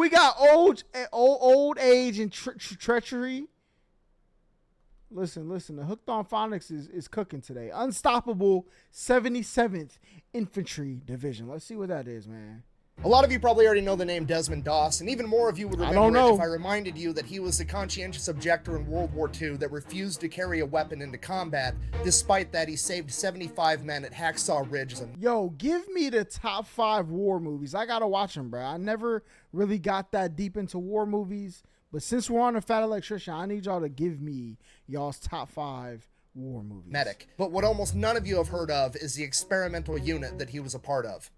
we got old age and treachery. Listen. The Hooked on Phonics is cooking today. Unstoppable 77th Infantry Division. Let's see what that is, man. A lot of you probably already know the name Desmond Doss, and even more of you would remember it if I reminded you that he was the conscientious objector in World War II that refused to carry a weapon into combat. Despite that, he saved 75 men at Hacksaw Ridge. Yo, give me the top 5 war movies. I gotta watch them, bro. I never really got that deep into war movies, but since we're on a Fat Electrician, I need y'all to give me y'all's top 5 war movies. Medic. But what almost none of you have heard of is the experimental unit that he was a part of.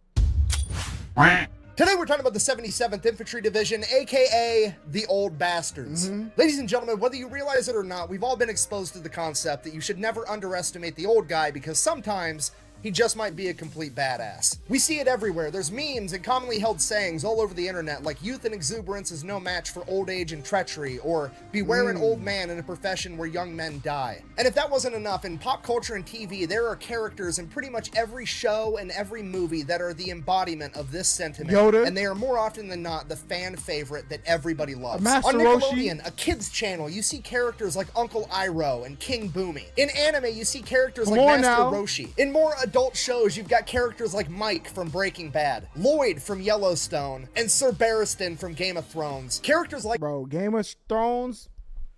Today we're talking about the 77th Infantry Division, aka the Old Bastards. Ladies and gentlemen, whether you realize it or not, we've all been exposed to the concept that you should never underestimate the old guy, because sometimes he just might be a complete badass. We see it everywhere. There's memes and commonly held sayings all over the internet like youth and exuberance is no match for old age and treachery, or beware an old man in a profession where young men die. And if that wasn't enough, in pop culture and TV, there are characters in pretty much every show and every movie that are the embodiment of this sentiment. Yoda. And they are more often than not the fan favorite that everybody loves. Master On Nickelodeon, Roshi. a kids channel, you see characters like Uncle Iroh and King Boomy. In anime, you see characters like Master Roshi. In more adult shows, you've got characters like Mike from Breaking Bad, Lloyd from Yellowstone, and Sir Barristan from Game of Thrones. Characters like... Bro, Game of Thrones,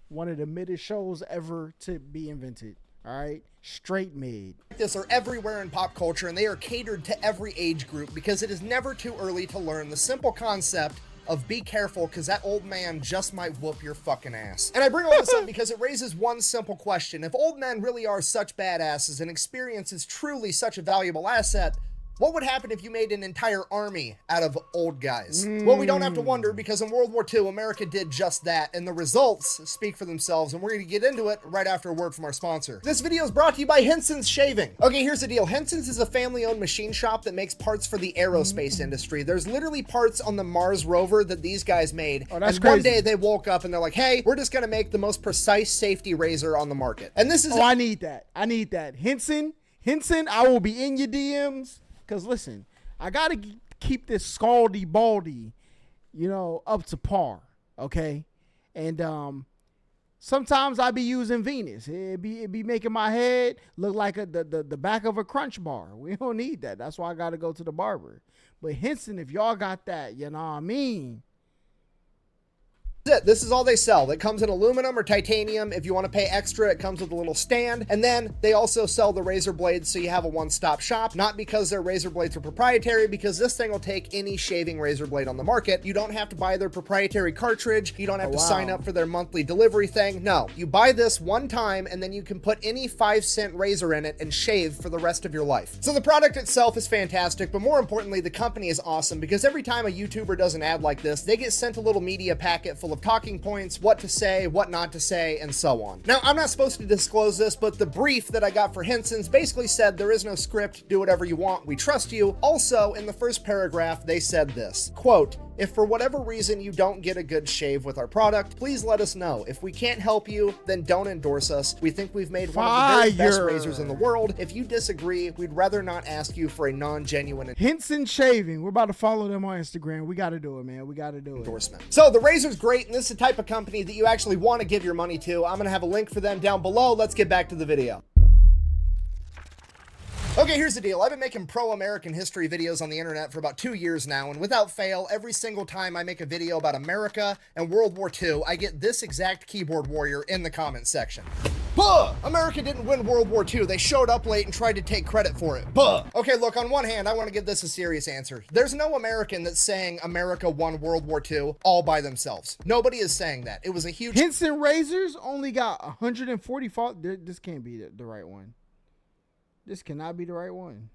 one of the middest shows ever to be invented. All right? Straight made. This are everywhere in pop culture, and they are catered to every age group because it is never too early to learn the simple concept of be careful, because that old man just might whoop your fucking ass. And I bring all this up because it raises one simple question. If old men really are such badasses and experience is truly such a valuable asset, what would happen if you made an entire army out of old guys? Well, we don't have to wonder, because in World War II, America did just that, and the results speak for themselves, and we're going to get into it right after a word from our sponsor. This video is brought to you by Henson's Shaving. Okay, here's the deal. Henson's is a family-owned machine shop that makes parts for the aerospace industry. There's literally parts on the Mars rover that these guys made, and one day they woke up and they're like, hey, we're just going to make the most precise safety razor on the market. And this is... I need that. Henson, I will be in your DMs. Because, listen, I got to keep this scaldy baldy, up to par, okay? And sometimes I be using Venus. It be making my head look like the back of a Crunch bar. We don't need that. That's why I got to go to the barber. But Henson, if y'all got that, you know what I mean? This is all they sell. It comes in aluminum or titanium. If you want to pay extra, it comes with a little stand. And then they also sell the razor blades, so you have a one-stop shop. Not because their razor blades are proprietary, because this thing will take any shaving razor blade on the market. You don't have to buy their proprietary cartridge. You don't have to sign up for their monthly delivery thing. No, you buy this one time, and then you can put any 5-cent razor in it and shave for the rest of your life. So the product itself is fantastic, but more importantly, the company is awesome, because every time a YouTuber does an ad like this, they get sent a little media packet full of talking points, what to say, what not to say, and so on. Now, I'm not supposed to disclose this, but the brief that I got for Henson's basically said there is no script, do whatever you want, we trust you. Also, in the first paragraph, they said this, quote, if for whatever reason you don't get a good shave with our product, please let us know. If we can't help you, then don't endorse us. We think we've made one of the very best razors in the world. If you disagree, we'd rather not ask you for a non-genuine Henson Shaving. We're about to follow them on Instagram. We got to do it, man. We got to do it. Endorsement. So the razor's great, and this is the type of company that you actually want to give your money to. I'm going to have a link for them down below. Let's get back to the video. Okay, here's the deal. I've been making pro-American history videos on the internet for about 2 years now, and without fail, every single time I make a video about America and World War II, I get this exact keyboard warrior in the comments section. Buh! America didn't win World War II. They showed up late and tried to take credit for it. Buh! Okay, look, on one hand, I want to give this a serious answer. There's no American that's saying America won World War II all by themselves. Nobody is saying that. It was a huge... Henson razors only got 140 This can't be the right one. This cannot be the right one.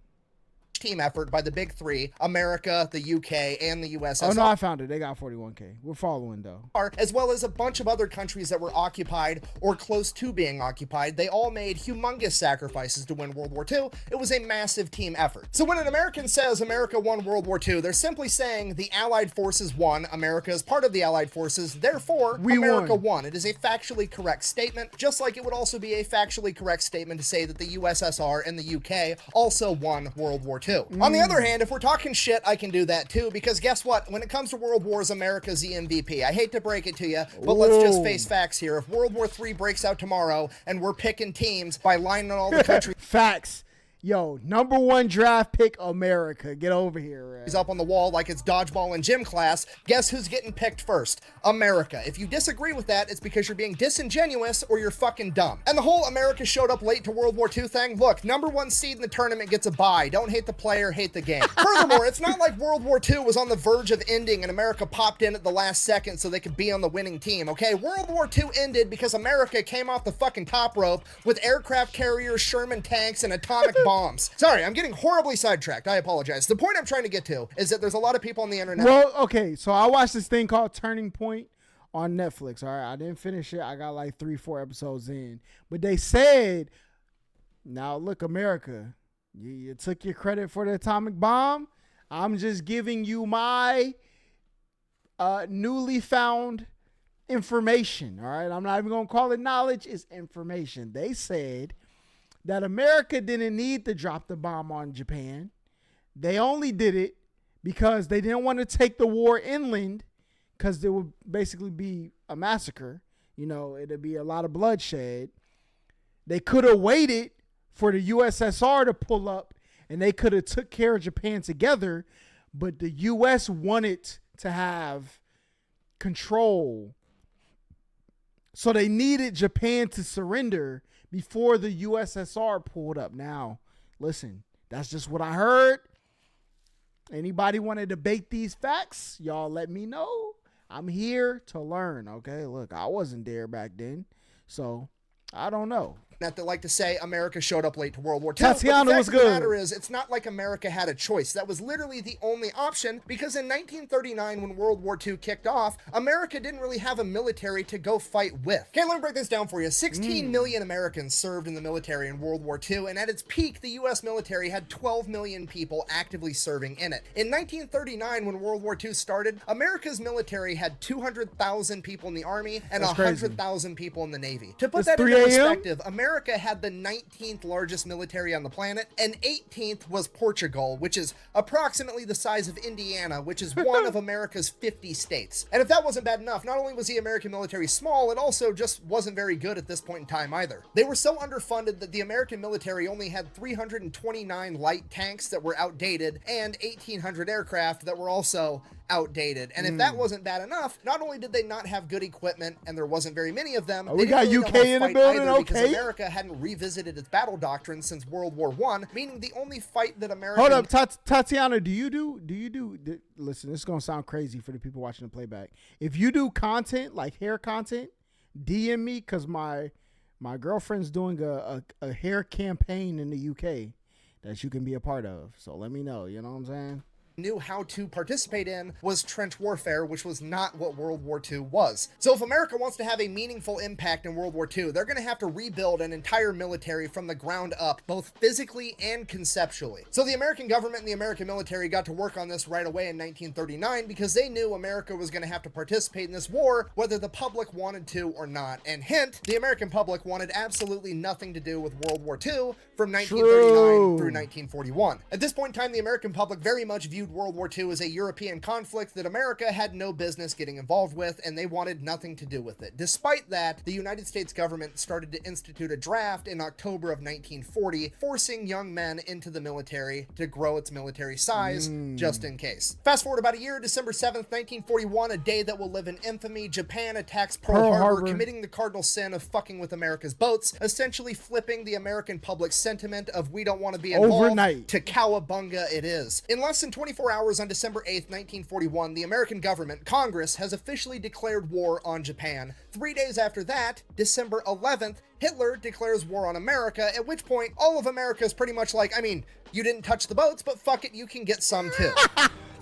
Team effort by the big three, America, the UK, and the USSR. Oh, no, I found it. They got 41K. We're following, though. As well as a bunch of other countries that were occupied or close to being occupied. They all made humongous sacrifices to win World War II. It was a massive team effort. So when an American says America won World War II, they're simply saying the Allied forces won. America is part of the Allied forces. Therefore, America won. It is a factually correct statement, just like it would also be a factually correct statement to say that the USSR and the UK also won World War II. II. On the other hand, if we're talking shit, I can do that too, because guess what? When it comes to World Wars, America's the MVP. I hate to break it to you, but let's just face facts here. If World War III breaks out tomorrow and we're picking teams by lining all the countries Facts. Yo, number 1 draft pick, America. Get over here, man. up on the wall like it's dodgeball in gym class, guess who's getting picked first? America. If you disagree with that, it's because you're being disingenuous or you're fucking dumb. And the whole America showed up late to World War II thing, look, number 1 seed in the tournament gets a bye. Don't hate the player, hate the game. Furthermore, it's not like World War II was on the verge of ending and America popped in at the last second so they could be on the winning team, okay? World War II ended because America came off the fucking top rope with aircraft carriers, Sherman tanks, and atomic bombs. Sorry, I'm getting horribly sidetracked. I apologize. The point I'm trying to get to is that there's a lot of people on the internet. Well, okay, so I watched this thing called Turning Point on Netflix. All right, I didn't finish it. I got like 3-4 episodes in. But they said, now look, America, you took your credit for the atomic bomb. I'm just giving you my newly found information. All right, I'm not even going to call it knowledge. It's information. They said that America didn't need to drop the bomb on Japan. They only did it because they didn't want to take the war inland because there would basically be a massacre. You know, it'd be a lot of bloodshed. They could have waited for the USSR to pull up and they could have took care of Japan together, but the US wanted to have control. So they needed Japan to surrender before the USSR pulled up. Now, listen, that's just what I heard. Anybody want to debate these facts? Y'all let me know. I'm here to learn, okay? Look, I wasn't there back then, so I don't know. That like to say America showed up late to World War II. Tatiana but the was fact of the good. matter is, it's not like America had a choice. That was literally the only option, because in 1939, when World War II kicked off, America didn't really have a military to go fight with. Okay, let me break this down for you. 16 million Americans served in the military in World War II, and at its peak, the U.S. military had 12 million people actively serving in it. In 1939, when World War II started, America's military had 200,000 people in the Army and 100,000 people in the Navy. To put that into perspective, America had the 19th largest military on the planet, and 18th was Portugal, which is approximately the size of Indiana, which is one of America's 50 states. And if that wasn't bad enough, not only was the American military small, it also just wasn't very good at this point in time either. They were so underfunded that the American military only had 329 light tanks that were outdated and 1,800 aircraft that were also outdated. And if that wasn't bad enough, not only did they not have good equipment and there wasn't very many of them, we got UK in the building, okay? Because America hadn't revisited its battle doctrine since World War I, meaning the only fight that America... Hold up, Tatiana, do you do listen, this is going to sound crazy for the people watching the playback. If you do content, like hair content, DM me, because my girlfriend's doing a hair campaign in the UK that you can be a part of. So let me know, you know what I'm saying? Knew how to participate in was trench warfare, which was not what World War II was. So if America wants to have a meaningful impact in World War II, they're going to have to rebuild an entire military from the ground up, both physically and conceptually. So the American government and the American military got to work on this right away in 1939 because they knew America was going to have to participate in this war, whether the public wanted to or not. And hint, the American public wanted absolutely nothing to do with World War II from 1939 through 1941. At this point in time, the American public very much viewed World War II as a European conflict that America had no business getting involved with, and they wanted nothing to do with it. Despite that, the United States government started to institute a draft in October of 1940, forcing young men into the military to grow its military size, just in case. Fast forward about a year, December 7th, 1941, a day that will live in infamy, Japan attacks Pearl Harbor, committing the cardinal sin of fucking with America's boats, essentially flipping the American public sentiment of we don't want to be involved overnight to cowabunga it is. In less than 24 hours on December 8th, 1941, the American government, Congress, has officially declared war on Japan. 3 days after that, December 11th, Hitler declares war on America, at which point all of America is pretty much like, I mean, you didn't touch the boats, but fuck it, you can get some too.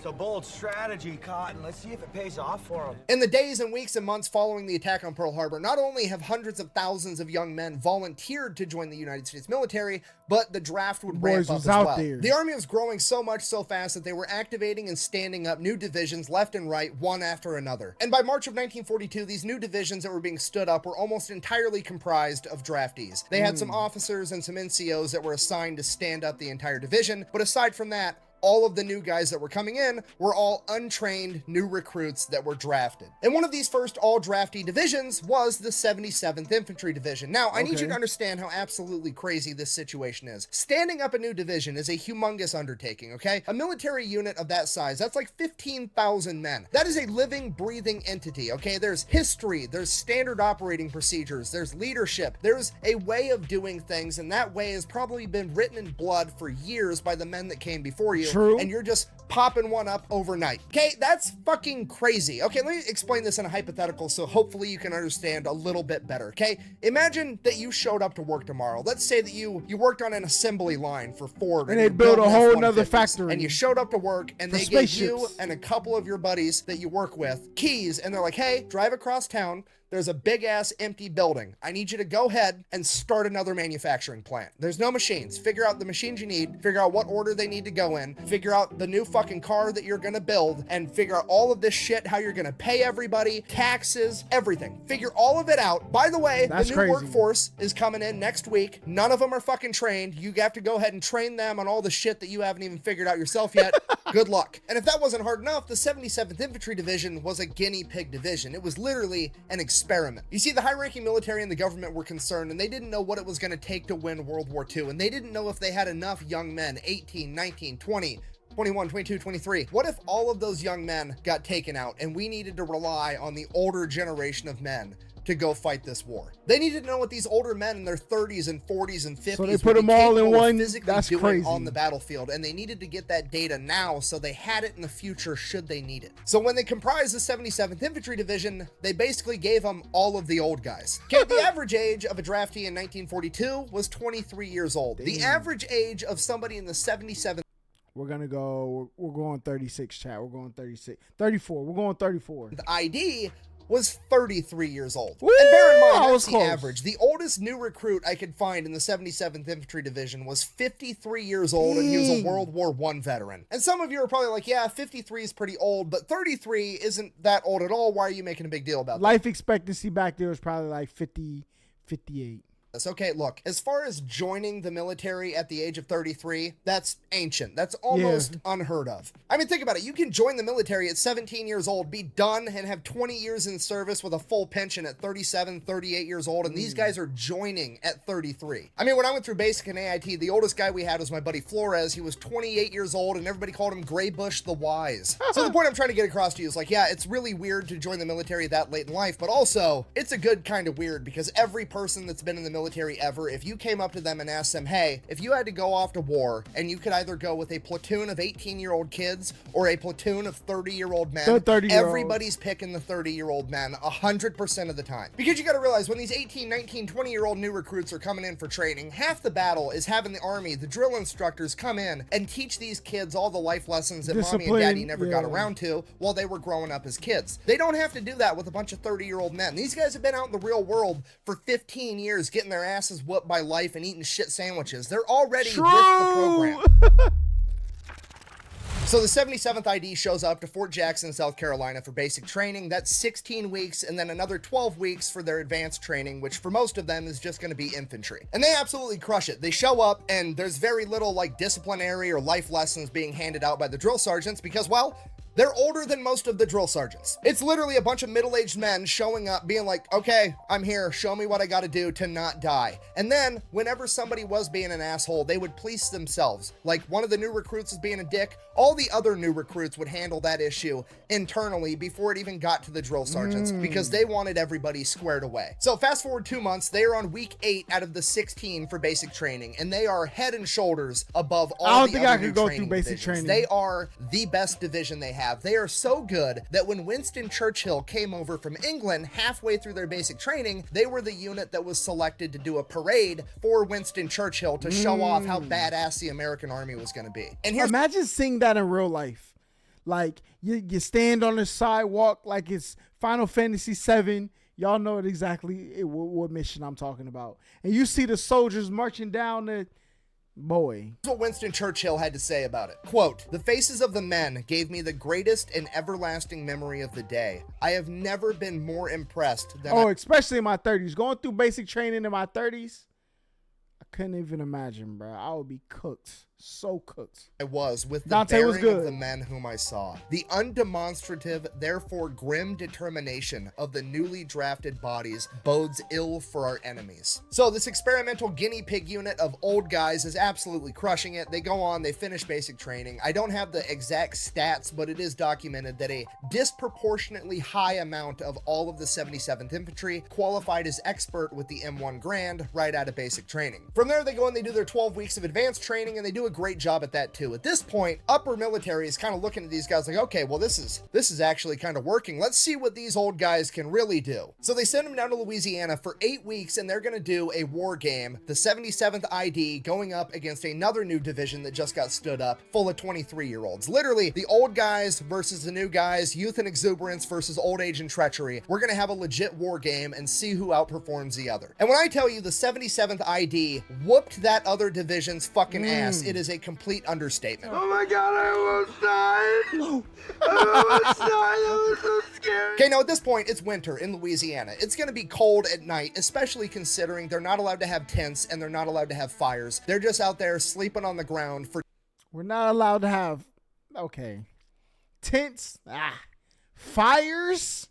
It's a bold strategy, Cotton. Let's see if it pays off for them. In the days and weeks and months following the attack on Pearl Harbor, not only have hundreds of thousands of young men volunteered to join the United States military, but the draft would ramp up as well. The Army was growing so much so fast that they were activating and standing up new divisions left and right, one after another. And by March of 1942, these new divisions that were being stood up were almost entirely comprised of draftees. They had some officers and some NCOs that were assigned to stand up the entire division, but aside from that, all of the new guys that were coming in were all untrained new recruits that were drafted. And one of these first all draftee divisions was the 77th Infantry Division. Now, I need you to understand how absolutely crazy this situation is. Standing up a new division is a humongous undertaking, okay? A military unit of that size, that's like 15,000 men. That is a living, breathing entity, okay? There's history, there's standard operating procedures, there's leadership, there's a way of doing things, and that way has probably been written in blood for years by the men that came before you. True. And you're just popping one up overnight. Okay, that's fucking crazy. Okay, let me explain this in a hypothetical so hopefully you can understand a little bit better, okay? Imagine that you showed up to work tomorrow. Let's say that you worked on an assembly line for Ford. And they built a whole nother factory. And you showed up to work and they gave you and a couple of your buddies that you work with keys and they're like, hey, drive across town. There's a big ass empty building. I need you to go ahead and start another manufacturing plant. There's no machines. Figure out the machines you need, figure out what order they need to go in, figure out the new fucking car that you're gonna build, and figure out all of this shit, how you're gonna pay everybody, taxes, everything. Figure all of it out. By the way, the new workforce is coming in next week. None of them are fucking trained. You have to go ahead and train them on all the shit that you haven't even figured out yourself yet. Good luck. And if that wasn't hard enough, the 77th Infantry Division was a guinea pig division. It was literally an experiment. You see, the high-ranking military and the government were concerned, and they didn't know what it was going to take to win World War II, and they didn't know if they had enough young men, 18, 19, 20, 21, 22, 23. What if all of those young men got taken out, and we needed to rely on the older generation of men to go fight this war? They needed to know what these older men in their 30s and 40s and 50s so they put them all in one. That's crazy. On the battlefield, and they needed to get that data now so they had it in the future should they need it. So when they comprised the 77th Infantry Division, they basically gave them all of the old guys. Okay, the average age of a draftee in 1942 was 23 years old. Damn. The average age of somebody in the 77th. We're going 36, chat. We're going 36. 34. We're going 34. The ID was 33 years old. Woo! And bear in mind, that's the average. The oldest new recruit I could find in the 77th Infantry Division was 53 years old, and he was a World War I veteran. And some of you are probably like, yeah, 53 is pretty old, but 33 isn't that old at all. Why are you making a big deal about that? Life expectancy back there was probably like 50, 58. Okay, look, as far as joining the military at the age of 33, that's ancient. That's almost unheard of. I mean, think about it. You can join the military at 17 years old, be done, and have 20 years in service with a full pension at 37, 38 years old, and these guys are joining at 33. I mean, when I went through basic and AIT, the oldest guy we had was my buddy Flores. He was 28 years old, and everybody called him Gray Bush the Wise. So the point I'm trying to get across to you is like, yeah, it's really weird to join the military that late in life, but also, it's a good kind of weird because every person that's been in the military ever, if you came up to them and asked them, hey, if you had to go off to war and you could either go with a platoon of 18-year-old kids or a platoon of 30-year-old men, everybody's picking the 30-year-old men 100% of the time. Because you got to realize when these 18, 19, 20-year-old new recruits are coming in for training, half the battle is having the Army, the drill instructors come in and teach these kids all the life lessons that mommy and daddy never got around to while they were growing up as kids. They don't have to do that with a bunch of 30-year-old men. These guys have been out in the real world for 15 years getting their asses whooped by life and eating shit sandwiches. They're already with the program. So the 77th ID shows up to Fort Jackson, South Carolina for basic training. That's 16 weeks and then another 12 weeks for their advanced training, which for most of them is just going to be infantry. And they absolutely crush it. They show up and there's very little like disciplinary or life lessons being handed out by the drill sergeants because, well, they're older than most of the drill sergeants. It's literally a bunch of middle-aged men showing up being like, okay, I'm here. Show me what I got to do to not die. And then whenever somebody was being an asshole, they would police themselves. Like one of the new recruits was being a dick. All the other new recruits would handle that issue internally before it even got to the drill sergeants because they wanted everybody squared away. So fast forward 2 months, they are on week 8 out of the 16 for basic training, and they are head and shoulders above all the other new training divisions. They are the best division they have. They are so good that when Winston Churchill came over from England halfway through their basic training, they were the unit that was selected to do a parade for Winston Churchill to show off how badass the American Army was going to be. And here's imagine seeing that in real life. Like you stand on the sidewalk like it's Final Fantasy VII. Y'all know it exactly what mission I'm talking about. And you see the soldiers marching down the boy. Here's what Winston Churchill had to say about it. Quote, "The faces of the men gave me the greatest and everlasting memory of the day. I have never been more impressed than especially in my 30s. Going through basic training in my 30s, I couldn't even imagine, bro. I would be cooked. So cooked. I was with the Dante was bearing of good. the men whom I saw. The undemonstrative, therefore grim determination of the newly drafted bodies bodes ill for our enemies." So this experimental guinea pig unit of old guys is absolutely crushing it. They go on, they finish basic training. I don't have the exact stats, but it is documented that a disproportionately high amount of all of the 77th Infantry qualified as expert with the M1 Grand right out of basic training. From there, they go and they do their 12 weeks of advanced training, and they do a great job at that too. At this point, upper military is kind of looking at these guys like, okay, well, this is actually kind of working. Let's see what these old guys can really do. So they send them down to Louisiana for 8 weeks, and they're going to do a war game, the 77th ID going up against another new division that just got stood up, full of 23-year-olds. Literally, the old guys versus the new guys, youth and exuberance versus old age and treachery. We're going to have a legit war game and see who outperforms the other. And when I tell you the 77th ID whooped that other division's fucking ass, it is a complete understatement. Oh my god, I almost died. I almost died. That was so scary. Okay, now at this point, it's winter in Louisiana. It's going to be cold at night, especially considering they're not allowed to have tents and they're not allowed to have fires. They're just out there sleeping on the ground for... We're not allowed to have, tents, fires.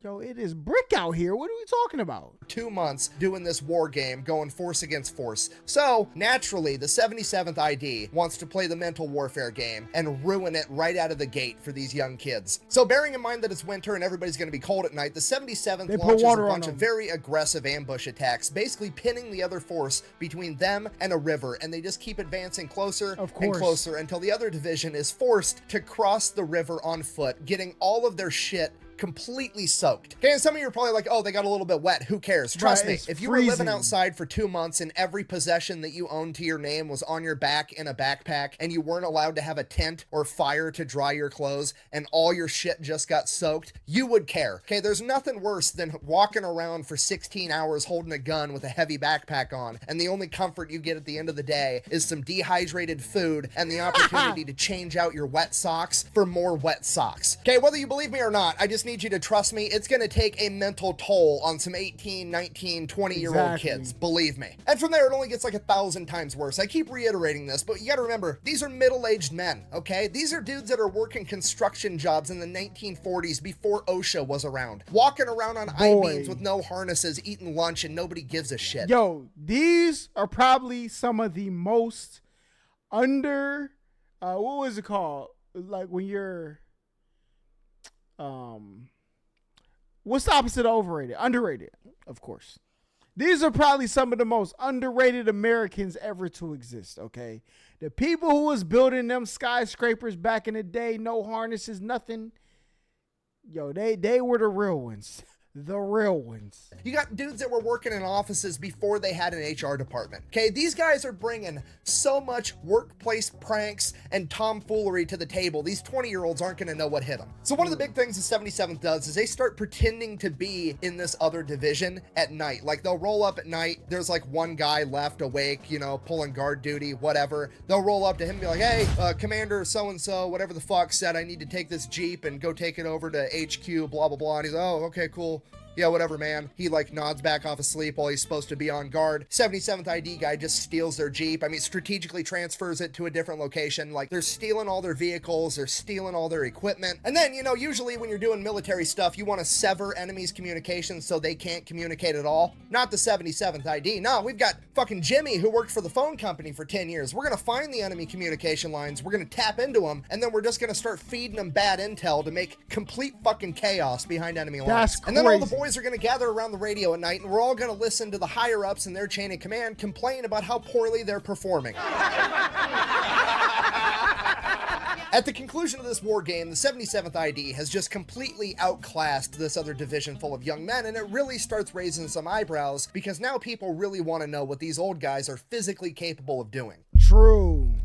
Yo, it is brick out here. What are we talking about? 2 months doing this war game, going force against force. So, naturally, the 77th ID wants to play the mental warfare game and ruin it right out of the gate for these young kids. So, bearing in mind that it's winter and everybody's going to be cold at night, the 77th launches a bunch of very aggressive ambush attacks, basically pinning the other force between them and a river, and they just keep advancing closer and closer until the other division is forced to cross the river on foot, getting all of their shit completely soaked. Okay, and some of you are probably like, oh, they got a little bit wet. Who cares? Trust me, if you were living outside for 2 months and every possession that you owned to your name was on your back in a backpack and you weren't allowed to have a tent or fire to dry your clothes and all your shit just got soaked, you would care. Okay, there's nothing worse than walking around for 16 hours holding a gun with a heavy backpack on, and the only comfort you get at the end of the day is some dehydrated food and the opportunity to change out your wet socks for more wet socks. Okay, whether you believe me or not, I just need you to trust me. It's going to take a mental toll on some 18, 19, 20-year-old kids. Believe me. And from there, it only gets like 1,000 times worse. I keep reiterating this, but you got to remember, these are middle-aged men, okay? These are dudes that are working construction jobs in the 1940s before OSHA was around. Walking around on I-beams with no harnesses, eating lunch, and nobody gives a shit. Yo, these are probably some of the most what was it called? Like when you're, what's the opposite of overrated? Underrated, of course. These are probably some of the most underrated Americans ever to exist, okay? The people who was building them skyscrapers back in the day, no harnesses, nothing. Yo, they were the real ones. The real ones. You got dudes that were working in offices before they had an HR department. Okay, these guys are bringing so much workplace pranks and tomfoolery to the table. These 20-year-olds aren't going to know what hit them. So one of the big things the 77th does is they start pretending to be in this other division at night. Like they'll roll up at night. There's like one guy left awake, you know, pulling guard duty, whatever. They'll roll up to him and be like, hey, Commander so-and-so, whatever the fuck, said I need to take this Jeep and go take it over to HQ, blah, blah, blah. And he's like, oh, okay, cool. Yeah, whatever, man. He like nods back off asleep while he's supposed to be on guard. 77th ID guy just steals their Jeep. I mean, strategically transfers it to a different location. Like they're stealing all their vehicles. They're stealing all their equipment. And then, you know, usually when you're doing military stuff, you want to sever enemies' communications so they can't communicate at all. Not the 77th ID. No, we've got fucking Jimmy who worked for the phone company for 10 years. We're going to find the enemy communication lines. We're going to tap into them. And then we're just going to start feeding them bad intel to make complete fucking chaos behind enemy lines. That's crazy. And then all the boys are going to gather around the radio at night and we're all going to listen to the higher ups in their chain of command complain about how poorly they're performing. At the conclusion of this war game, the 77th ID has just completely outclassed this other division full of young men, and it really starts raising some eyebrows because now people really want to know what these old guys are physically capable of doing. True.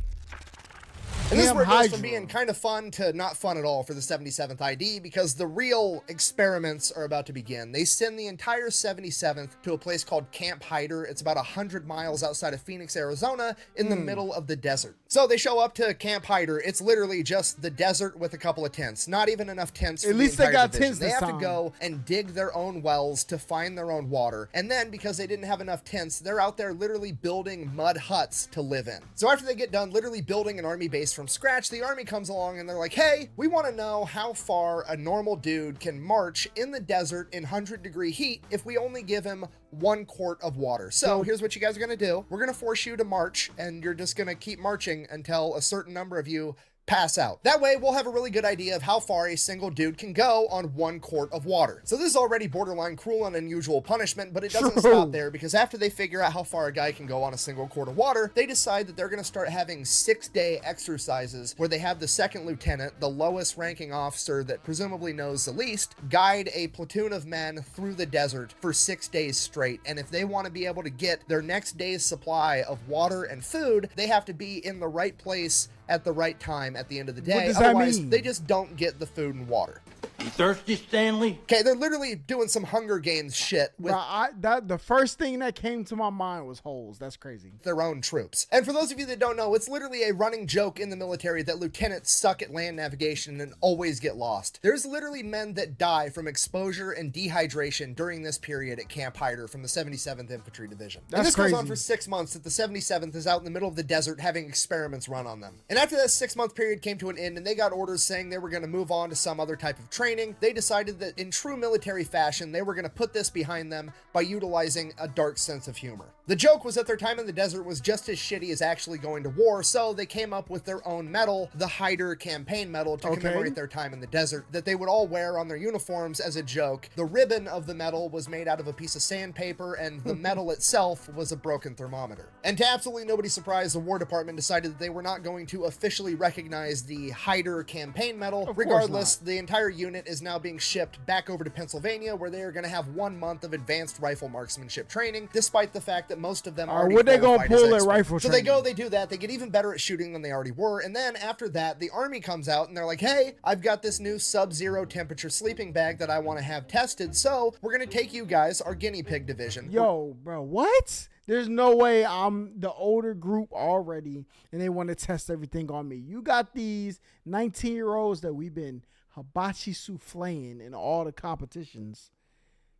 And this is Damn where it goes Hydra. from being kind of fun to not fun at all for the 77th ID, because the real experiments are about to begin. They send the entire 77th to a place called Camp Hyder. It's about 100 miles outside of Phoenix, Arizona, in the middle of the desert. So they show up to Camp Hyder. It's literally just the desert with a couple of tents. Not even enough tents. At least they got division. tents They this have time. to go and dig their own wells to find their own water. And then because they didn't have enough tents, they're out there literally building mud huts to live in. So after they get done literally building an army base from scratch, the army comes along and they're like, hey, we want to know how far a normal dude can march in the desert in 100-degree heat if we only give him 1 quart of water. So here's what you guys are going to do. We're going to force you to march, and you're just going to keep marching until a certain number of you pass out. That way we'll have a really good idea of how far a single dude can go on 1 quart of water. So this is already borderline cruel and unusual punishment, but it doesn't stop there, because after they figure out how far a guy can go on a single quart of water, they decide that they're going to start having 6-day exercises where they have the second lieutenant, the lowest ranking officer that presumably knows the least, guide a platoon of men through the desert for 6 days straight. And if they want to be able to get their next day's supply of water and food, they have to be in the right place at the right time at the end of the day. What does that Otherwise, mean? they just don't get the food and water. You thirsty, Stanley? Okay, they're literally doing some Hunger Games shit with The first thing that came to my mind was holes. That's crazy. their own troops. And for those of you that don't know, it's literally a running joke in the military that lieutenants suck at land navigation and always get lost. There's literally men that die from exposure and dehydration during this period at Camp Hyder from the 77th Infantry Division. And That's this goes on crazy. for 6 months that the 77th is out in the middle of the desert having experiments run on them. And after that 6-month period came to an end and they got orders saying they were going to move on to some other type of training, they decided that in true military fashion, they were going to put this behind them by utilizing a dark sense of humor. The joke was that their time in the desert was just as shitty as actually going to war, so they came up with their own medal, the Hyder Campaign Medal, to commemorate their time in the desert, that they would all wear on their uniforms as a joke. The ribbon of the medal was made out of a piece of sandpaper, and the medal itself was a broken thermometer. And to absolutely nobody's surprise, the War Department decided that they were not going to officially recognize the Hyder Campaign Medal. Regardless, the entire unit is now being shipped back over to Pennsylvania, where they are going to have 1 month of advanced rifle marksmanship training, despite the fact that most of them are What they gonna pull their rifle So training? they go, they do that, they get even better at shooting than they already were, and then after that, the Army comes out and they're like, hey, I've got this new sub-zero temperature sleeping bag that I want to have tested, so we're going to take you guys, our guinea pig division. Yo, bro, what? There's no way I'm the older group already and they want to test everything on me. You got these 19-year-olds that we've been hibachi souffling in all the competitions.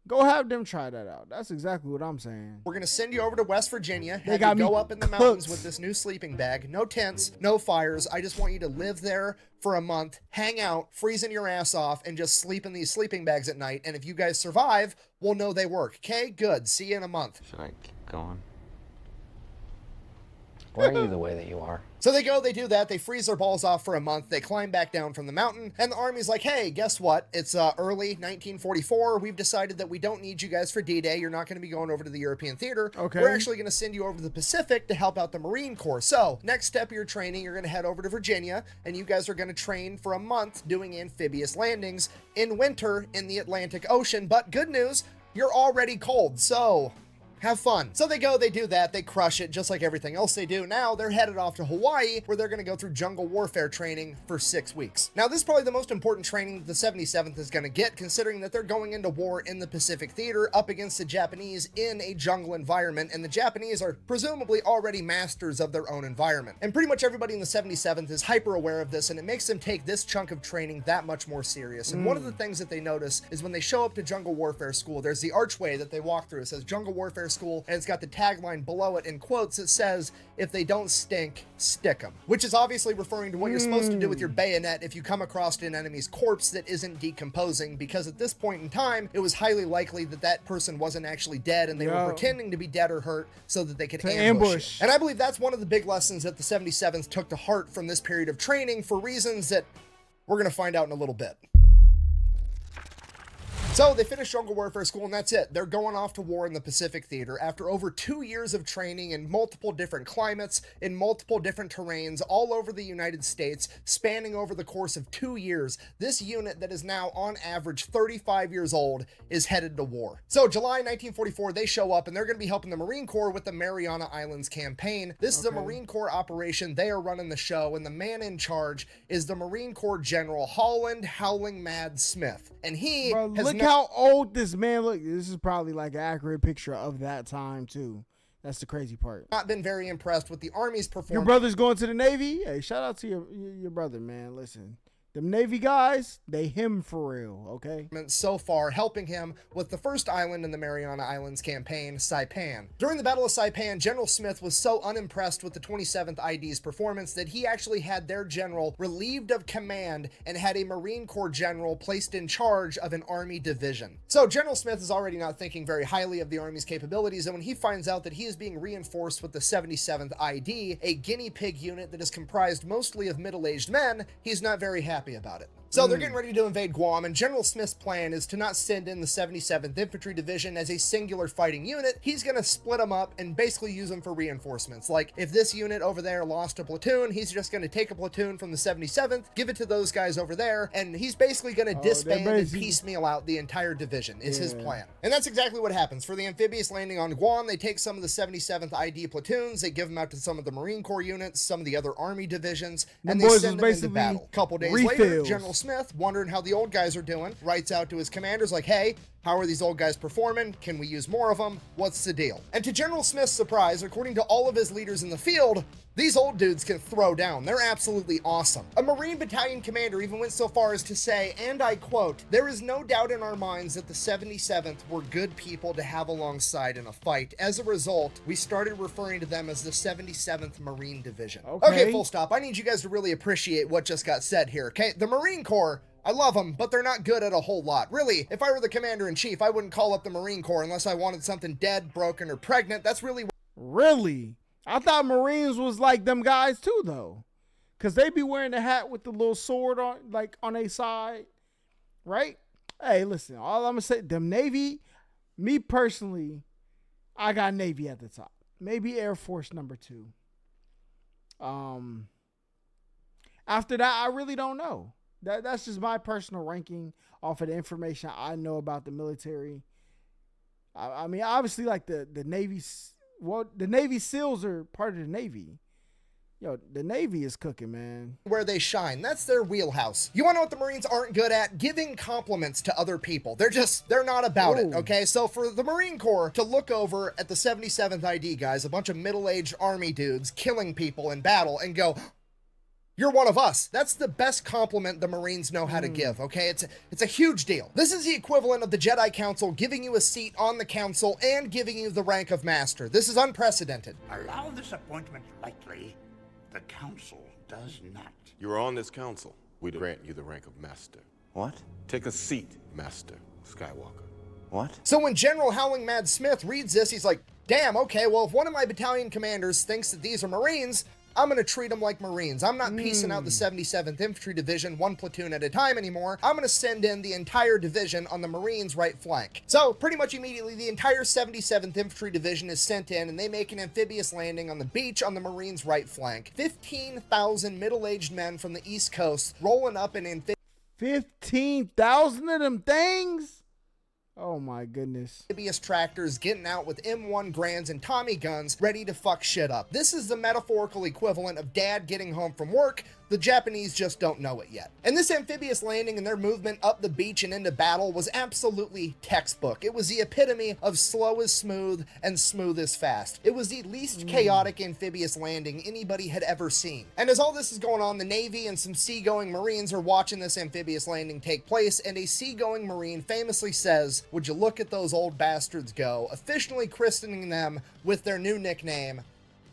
Go have them try that out. That's exactly what I'm saying. We're going to send you over to West Virginia, have got you me go up in the mountains with this new sleeping bag. No tents, no fires. I just want you to live there for a month, hang out, freezing your ass off, and just sleep in these sleeping bags at night. And if you guys survive, we'll know they work. Okay, good. See you in a month. Should I keep going? Why are you the way that you are? So they go, they do that, they freeze their balls off for a month, they climb back down from the mountain, and the Army's like, hey, guess what? It's early 1944, we've decided that we don't need you guys for D-Day, you're not going to be going over to the European theater. Okay. We're actually going to send you over to the Pacific to help out the Marine Corps. So, next step of your training, you're going to head over to Virginia, and you guys are going to train for a month doing amphibious landings in winter in the Atlantic Ocean. But good news, you're already cold, so have fun. So they go, they do that, they crush it just like everything else they do. Now they're headed off to Hawaii, where they're going to go through jungle warfare training for 6 weeks. Now this is probably the most important training the 77th is going to get, considering that they're going into war in the Pacific Theater up against the Japanese in a jungle environment, and the Japanese are presumably already masters of their own environment. And pretty much everybody in the 77th is hyper aware of this, and it makes them take this chunk of training that much more serious. And one of the things that they notice is when they show up to jungle warfare school, there's the archway that they walk through. It says jungle warfare school, and it's got the tagline below it in quotes. It says, if they don't stink, stick them, which is obviously referring to what you're supposed to do with your bayonet if you come across an enemy's corpse that isn't decomposing, because at this point in time, it was highly likely that that person wasn't actually dead and they were pretending to be dead or hurt so that they could ambush you. And I believe that's one of the big lessons that the 77th took to heart from this period of training, for reasons that we're going to find out in a little bit. So they finish Jungle Warfare School and that's it. They're going off to war in the Pacific Theater after over 2 years of training in multiple different climates, in multiple different terrains all over the United States, spanning over the course of 2 years. This unit that is now on average 35 years old is headed to war. So July 1944, they show up and they're going to be helping the Marine Corps with the Mariana Islands campaign. This is a Marine Corps operation. They are running the show and the man in charge is the Marine Corps General Holland Howling Mad Smith. And he has how old this man look. This is probably like an accurate picture of that time too. That's the crazy part. Not been very impressed with the Army's performance. Your brother's going to the Navy? Hey, shout out to your brother, man. Listen, them Navy guys, they him for real, okay? So far, helping him with the first island in the Mariana Islands campaign, Saipan. During the Battle of Saipan, General Smith was so unimpressed with the 27th ID's performance that he actually had their general relieved of command and had a Marine Corps general placed in charge of an Army division. So General Smith is already not thinking very highly of the Army's capabilities, and when he finds out that he is being reinforced with the 77th ID, a guinea pig unit that is comprised mostly of middle-aged men, he's not very happy about it. So they're getting ready to invade Guam, and General Smith's plan is to not send in the 77th Infantry Division as a singular fighting unit. He's going to split them up and basically use them for reinforcements. Like, if this unit over there lost a platoon, he's just going to take a platoon from the 77th, give it to those guys over there, and he's basically going to disband and piecemeal out the entire division, is his plan. And that's exactly what happens. For the amphibious landing on Guam, they take some of the 77th ID platoons, they give them out to some of the Marine Corps units, some of the other Army divisions, and they send them into battle. A couple days later, General Smith, wondering how the old guys are doing, writes out to his commanders like, hey, how are these old guys performing? Can we use more of them? What's the deal? And to General Smith's surprise, according to all of his leaders in the field, these old dudes can throw down. They're absolutely awesome. A Marine battalion commander even went so far as to say, and I quote, "There is no doubt in our minds that the 77th were good people to have alongside in a fight. As a result, we started referring to them as the 77th Marine Division." Okay, full stop. I need you guys to really appreciate what just got said here, okay? The Marine Corps, I love them, but they're not good at a whole lot. Really, if I were the commander-in-chief, I wouldn't call up the Marine Corps unless I wanted something dead, broken, or pregnant. That's really... Really? I thought Marines was like them guys too, though. Because they be wearing the hat with the little sword on, like, on a side, right? Hey, listen, all I'm going to say, them Navy, me personally, I got Navy at the top. Maybe Air Force number 2. After that, I really don't know. That's just my personal ranking off of the information I know about the military. I mean, obviously, like the Navy, well, the Navy SEALs are part of the Navy. Yo, the Navy is cooking, man. Where they shine. That's their wheelhouse. You want to know what the Marines aren't good at? Giving compliments to other people. They're not about it, okay? So for the Marine Corps to look over at the 77th ID guys, a bunch of middle-aged Army dudes killing people in battle and go, "You're one of us." That's the best compliment the Marines know how to give, okay? It's a huge deal. This is the equivalent of the Jedi Council giving you a seat on the council and giving you the rank of master. This is unprecedented. Allow this appointment lightly. The council does not. You're on this council. We grant you the rank of master. What? Take a seat, Master Skywalker. What? So when General Howling Mad Smith reads this, he's like, damn, okay, well, if one of my battalion commanders thinks that these are Marines, I'm going to treat them like Marines. I'm not piecing out the 77th Infantry Division one platoon at a time anymore. I'm going to send in the entire division on the Marines' right flank. So pretty much immediately, the entire 77th Infantry Division is sent in and they make an amphibious landing on the beach on the Marines' right flank. 15,000 middle-aged men from the East Coast rolling up in 15,000 of them things? Oh my goodness. Amphibious tractors getting out with M1 Grands and Tommy guns ready to fuck shit up. This is the metaphorical equivalent of dad getting home from work. The Japanese just don't know it yet. And this amphibious landing and their movement up the beach and into battle was absolutely textbook. It was the epitome of slow is smooth and smooth is fast. It was the least chaotic amphibious landing anybody had ever seen. And as all this is going on, the Navy and some seagoing Marines are watching this amphibious landing take place, and a seagoing Marine famously says, "Would you look at those old bastards go," officially christening them with their new nickname,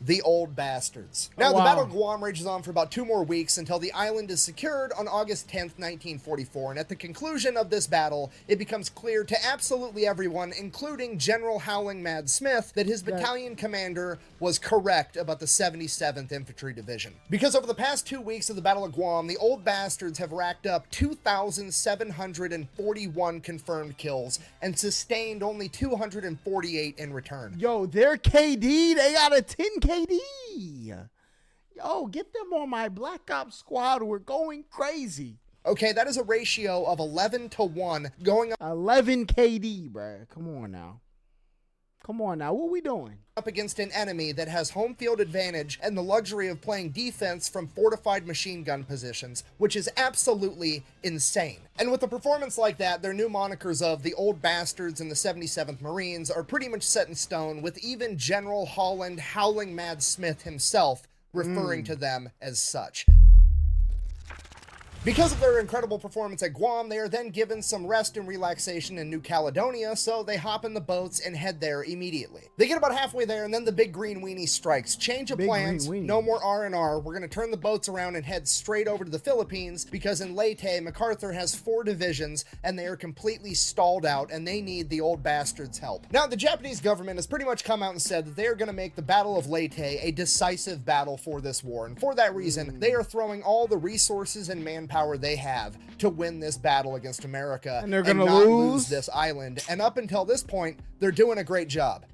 the Old Bastards. Now, Oh, the wow. Battle of Guam rages on for about 2 more weeks until the island is secured on August 10th, 1944, and at the conclusion of this battle, it becomes clear to absolutely everyone, including General Howling Mad Smith, that his battalion commander was correct about the 77th Infantry Division. Because over the past 2 weeks of the Battle of Guam, the Old Bastards have racked up 2,741 confirmed kills and sustained only 248 in return. Yo, they're KD. They got a 10 KD. Yo, get them on my Black Ops squad. We're going crazy. Okay, that is a ratio of 11 to 1 going 11 KD, bruh. Come on now. What we doing? up against an enemy that has home field advantage and the luxury of playing defense from fortified machine gun positions, which is absolutely insane. And with a performance like that, their new monikers of the Old Bastards and the 77th Marines are pretty much set in stone, with even General Holland Howling Mad Smith himself referring to them as such. Because of their incredible performance at Guam, they are then given some rest and relaxation in New Caledonia, so they hop in the boats and head there immediately. They get about halfway there, and then the big green weenie strikes. Change of Big plans, green weenie. no more R&R. We're going to turn the boats around and head straight over to the Philippines, because in Leyte, MacArthur has 4 divisions, and they are completely stalled out, and they need the Old Bastards' help. Now, the Japanese government has pretty much come out and said that they are going to make the Battle of Leyte a decisive battle for this war, and for that reason, they are throwing all the resources and manpower they have to win this battle against America, And they're gonna not lose this island. And up until this point, they're doing a great job.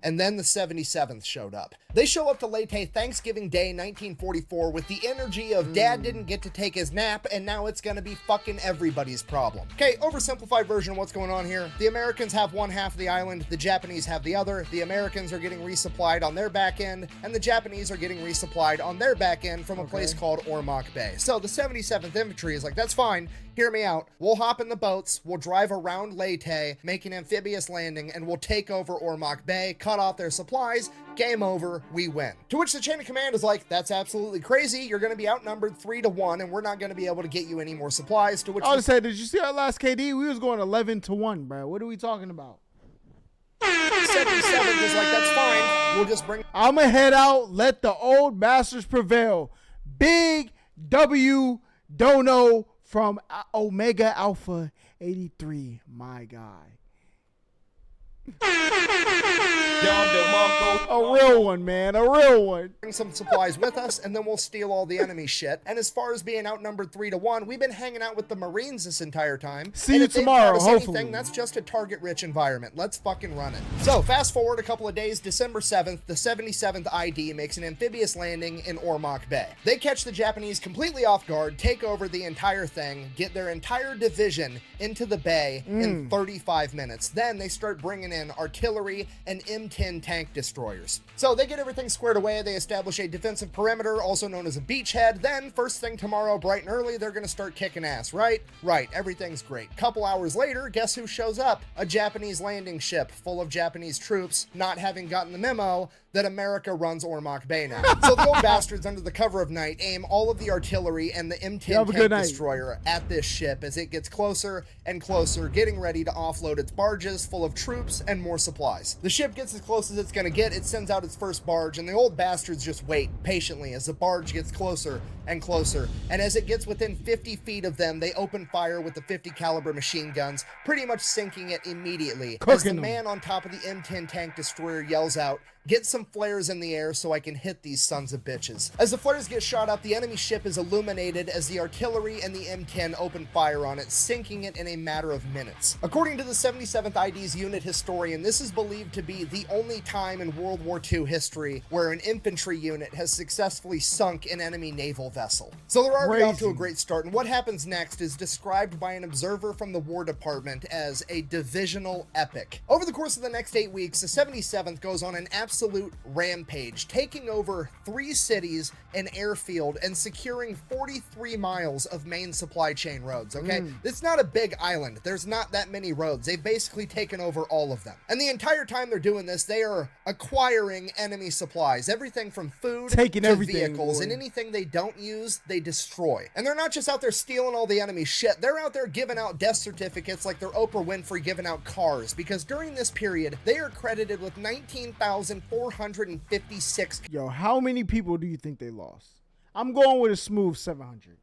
And then the 77th showed up. They show up to Leyte Thanksgiving Day 1944 with the energy of dad didn't get to take his nap and now it's gonna be fucking everybody's problem. Okay, oversimplified version of what's going on here. The Americans have one half of the island, the Japanese have the other. The Americans are getting resupplied on their back end, and the Japanese are getting resupplied on their back end from a place called Ormoc Bay. So the 77th Infantry is like, that's fine, hear me out. We'll hop in the boats, we'll drive around Leyte, make an amphibious landing, and we'll take over Ormoc Bay, cut off their supplies, game over, we win. To which the chain of command is like, that's absolutely crazy. You're going to be outnumbered 3 to 1, and we're not going to be able to get you any more supplies. To which I would say, did you see our last KD? We was going 11 to 1, bro. What are we talking about? 77th is like, that's fine. We'll just bring I'm going to head out, let the Old Bastards prevail. Big W Dono from Omega Alpha 83, my guy. A real one, man. A real one. bring some supplies with us, and then we'll steal all the enemy shit. And as far as being outnumbered 3 to 1, we've been hanging out with the Marines this entire time. See and you if they've tomorrow, taught us hopefully. anything, that's just a target-rich environment. Let's fucking run it. So, fast forward a couple of days, December 7th, the 77th ID makes an amphibious landing in Ormoc Bay. They catch the Japanese completely off guard, take over the entire thing, get their entire division into the bay in 35 minutes. Then they start bringing in artillery and M10 tank destroyers. So they get everything squared away. They establish a defensive perimeter, also known as a beachhead. Then, first thing tomorrow, bright and early, they're going to start kicking ass, right? Right, everything's great. Couple hours later, guess who shows up? A Japanese landing ship full of Japanese troops, not having gotten the memo that America runs Ormoc Bay now. So the old bastards, under the cover of night, aim all of the artillery and the M10 Have a tank good night. destroyer at this ship as it gets closer and closer, getting ready to offload its barges full of troops and more supplies. The ship gets as close as it's going to get, it sends out its first barge, and the old bastards just wait patiently as the barge gets closer and closer, and as it gets within 50 feet of them, they open fire with the 50 caliber machine guns, pretty much sinking it immediately. As the Cooking 'em. man on top of the M10 tank destroyer yells out, "Get some flares in the air so I can hit these sons of bitches." As the flares get shot up, the enemy ship is illuminated as the artillery and the M10 open fire on it, sinking it in a matter of minutes. According to the 77th ID's unit historian, this is believed to be the only time in World War II history where an infantry unit has successfully sunk an enemy naval vessel. So they're already off to a Crazy. great start, and what happens next is described by an observer from the War Department as a divisional epic. Over the course of the next 8 weeks, the 77th goes on an absolute rampage, taking over 3 cities, an airfield, and securing 43 miles of main supply chain roads, okay? It's not a big island. There's not that many roads. They've basically taken over all of them. And the entire time they're doing this, they are acquiring enemy supplies, everything from food Taking to everything, vehicles, boy. and anything they don't use, they destroy. And they're not just out there stealing all the enemy shit, they're out there giving out death certificates like they're Oprah Winfrey giving out cars, because during this period, they are credited with 19,000 1,456. Yo, how many people do you think they lost? I'm going with a smooth 700.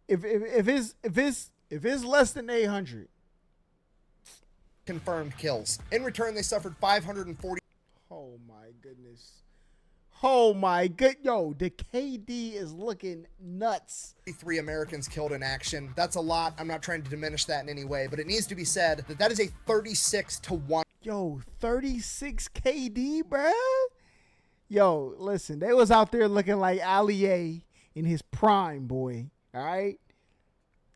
If it's less than 800. Confirmed kills. In return, they suffered 540. Oh my goodness. Oh my good. Yo, the KD is looking nuts. 3 Americans killed in action. That's a lot. I'm not trying to diminish that in any way, but it needs to be said that that is a 36-1. Yo, 36 KD, bruh. Yo, listen, they was out there looking like Allier in his prime, boy. All right.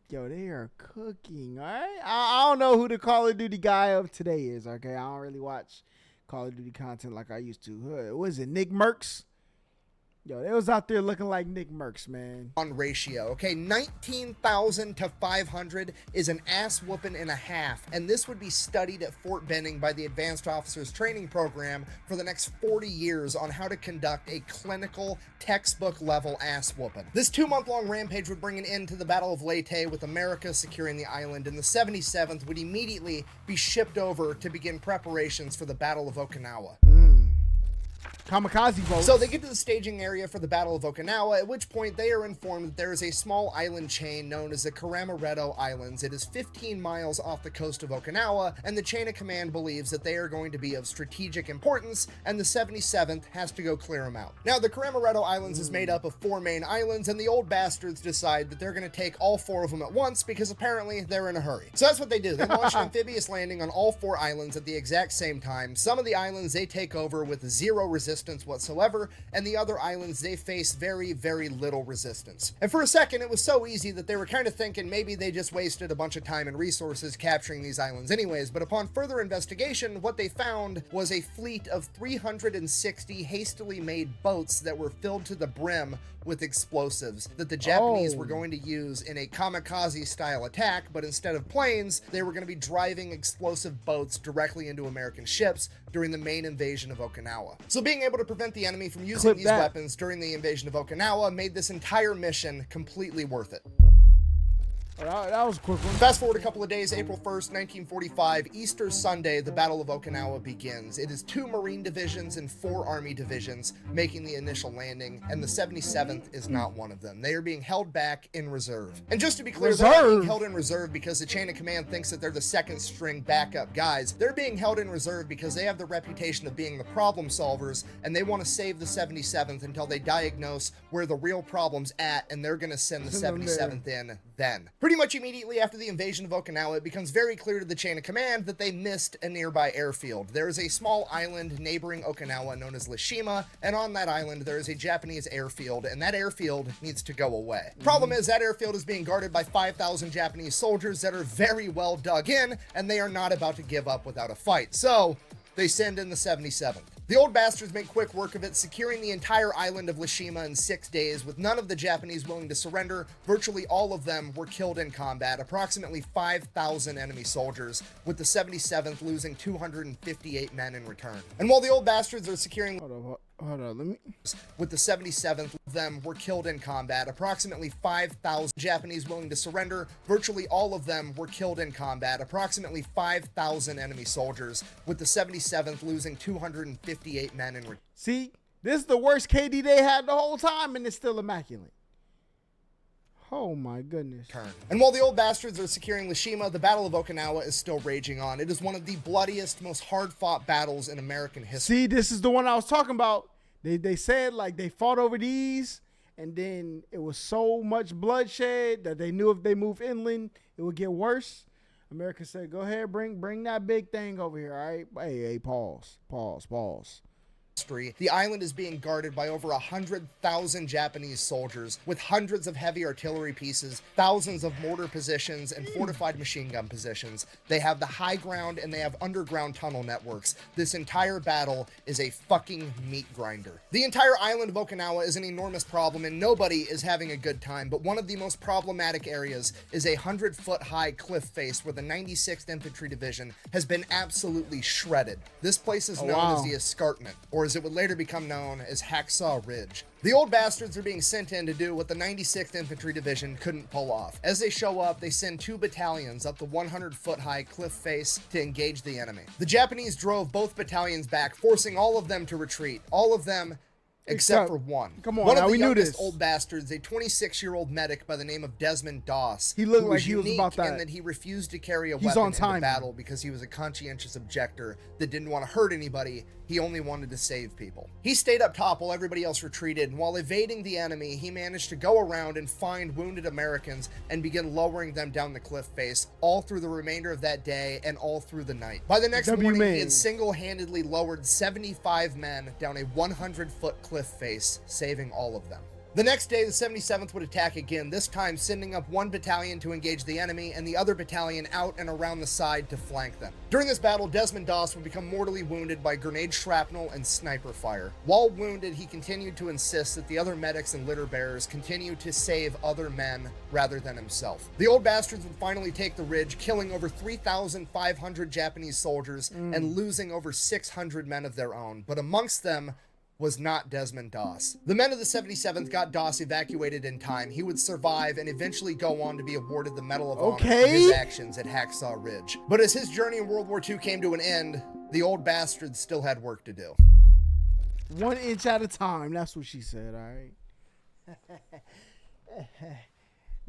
Yo, they are cooking. All right. I don't know who the Call of Duty guy of today is. Okay. I don't really watch Call of Duty content like I used to. What is it? Nick Merckx? Yo, they was out there looking like Nick Merckx, man. On ratio, okay, 19,000 to 500 is an ass whooping and a half, and this would be studied at Fort Benning by the Advanced Officers Training Program for the next 40 years on how to conduct a clinical, textbook-level ass whooping. This 2-month-long rampage would bring an end to the Battle of Leyte, with America securing the island, and the 77th would immediately be shipped over to begin preparations for the Battle of Okinawa. Kamikaze boats. So they get to the staging area for the Battle of Okinawa, at which point they are informed that there is a small island chain known as the Karamaretto Islands. It is 15 miles off the coast of Okinawa, and the chain of command believes that they are going to be of strategic importance, and the 77th has to go clear them out. Now, the Karamaretto Islands is made up of 4 main islands, and the old bastards decide that they're going to take all 4 of them at once because apparently they're in a hurry. So that's what they do. They launch an amphibious landing on all 4 islands at the exact same time. Some of the islands they take over with 0 resistance whatsoever, and the other islands they face very, very little resistance. And for a second, it was so easy that they were kind of thinking maybe they just wasted a bunch of time and resources capturing these islands anyways, but upon further investigation, what they found was a fleet of 360 hastily made boats that were filled to the brim with explosives that the Japanese were going to use in a kamikaze style attack, but instead of planes, they were going to be driving explosive boats directly into American ships during the main invasion of Okinawa. So being able to prevent the enemy from using these weapons during the invasion of Okinawa made this entire mission completely worth it. That was a quick one. Fast forward a couple of days, April 1st, 1945, Easter Sunday, the Battle of Okinawa begins. It is 2 Marine divisions and 4 Army divisions making the initial landing, and the 77th is not one of them. They are being held back in reserve. And just to be clear, they're not being held in reserve because the chain of command thinks that they're the second string backup guys. They're being held in reserve because they have the reputation of being the problem solvers, and they want to save the 77th until they diagnose where the real problem's at, and they're going to send the 77th in then. Pretty much immediately after the invasion of Okinawa, it becomes very clear to the chain of command that they missed a nearby airfield. There is a small island neighboring Okinawa known as Lishima, and on that island there is a Japanese airfield, and that airfield needs to go away. Problem is, that airfield is being guarded by 5,000 Japanese soldiers that are very well dug in, and they are not about to give up without a fight. So they send in the 77th. The old bastards make quick work of it, securing the entire island of Lishima in 6 days, with none of the Japanese willing to surrender. Virtually all of them were killed in combat, approximately 5,000 enemy soldiers, with the 77th losing 258 men in return. And while the old bastards are securing... Hold on, let me... With the 77th, of them were killed in combat, approximately 5,000 Japanese willing to surrender. Virtually all of them were killed in combat, approximately 5,000 enemy soldiers, with the 77th losing 258 men in return. See, this is the worst KD they had the whole time, and it's still immaculate. Oh my goodness. And while the old bastards are securing Lishima, the Battle of Okinawa is still raging on. It is one of the bloodiest, most hard-fought battles in American history. See, this is the one I was talking about. They said like they fought over these, and then it was so much bloodshed that they knew if they moved inland, it would get worse. America said, go ahead, bring that big thing over here, all right? Hey, pause. The island is being guarded by over 100,000 Japanese soldiers with hundreds of heavy artillery pieces, thousands of mortar positions, and fortified machine gun positions. They have the high ground and they have underground tunnel networks. This entire battle is a fucking meat grinder. The entire island of Okinawa is an enormous problem and nobody is having a good time, but one of the most problematic areas is a 100-foot high cliff face where the 96th Infantry Division has been absolutely shredded. This place is known as the Escarpment, or as it would later become known as Hacksaw Ridge. The old bastards are being sent in to do what the 96th Infantry Division couldn't pull off. As they show up, they send 2 battalions up the 100-foot-high cliff face to engage the enemy. The Japanese drove both battalions back, forcing all of them to retreat. All of them except for one. Come on, one now of the we knew youngest this. old bastards, a 26-year-old medic by the name of Desmond Doss. He looked who like he was unique about that. in that he refused to carry a He's weapon on into time. battle because he was a conscientious objector that didn't want to hurt anybody. He only wanted to save people. He stayed up top while everybody else retreated, and while evading the enemy, he managed to go around and find wounded Americans and begin lowering them down the cliff face all through the remainder of that day and all through the night. By the next morning, he had single-handedly lowered 75 men down a 100-foot cliff face, saving all of them. The next day, the 77th would attack again, this time sending up 1 battalion to engage the enemy and the other battalion out and around the side to flank them. During this battle, Desmond Doss would become mortally wounded by grenade shrapnel and sniper fire. While wounded, he continued to insist that the other medics and litter bearers continue to save other men rather than himself. The old bastards would finally take the ridge, killing over 3,500 Japanese soldiers and losing over 600 men of their own, but amongst them was not Desmond Doss. The men of the 77th got Doss evacuated in time. He would survive and eventually go on to be awarded the Medal of Honor for his actions at Hacksaw Ridge. But as his journey in World War II came to an end, the old bastard still had work to do. 1 inch at a time. That's what she said, all right?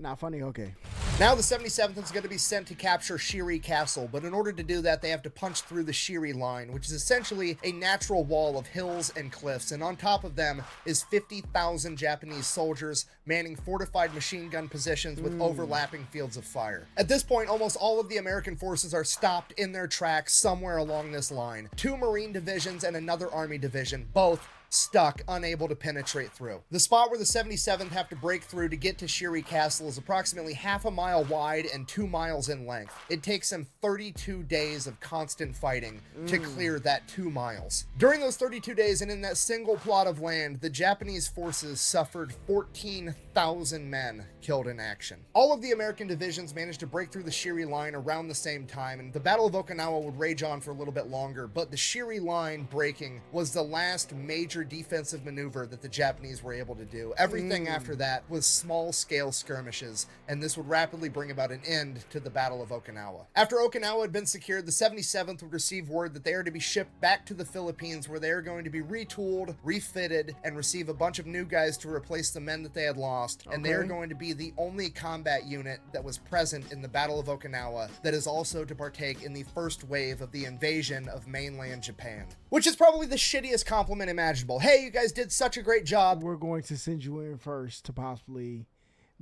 Not funny? Okay. Now the 77th is going to be sent to capture Shiri Castle, but in order to do that, they have to punch through the Shiri line, which is essentially a natural wall of hills and cliffs, and on top of them is 50,000 Japanese soldiers manning fortified machine gun positions with overlapping fields of fire. At this point, almost all of the American forces are stopped in their tracks somewhere along this line. 2 Marine divisions and another Army division, both stuck, unable to penetrate through. The spot where the 77th have to break through to get to Shiri Castle is approximately half a mile wide and 2 miles in length. It takes them 32 days of constant fighting to clear that 2 miles. During those 32 days and in that single plot of land, the Japanese forces suffered 14,000 men killed in action. All of the American divisions managed to break through the Shiri line around the same time, and the Battle of Okinawa would rage on for a little bit longer, but the Shiri line breaking was the last major defensive maneuver that the Japanese were able to do. Everything after that was small-scale skirmishes, and this would rapidly bring about an end to the Battle of Okinawa. After Okinawa had been secured, the 77th would receive word that they are to be shipped back to the Philippines, where they are going to be retooled, refitted, and receive a bunch of new guys to replace the men that they had lost, and they are going to be the only combat unit that was present in the Battle of Okinawa that is also to partake in the first wave of the invasion of mainland Japan. Which is probably the shittiest compliment imaginable. Hey, you guys did such a great job. We're going to send you in first to possibly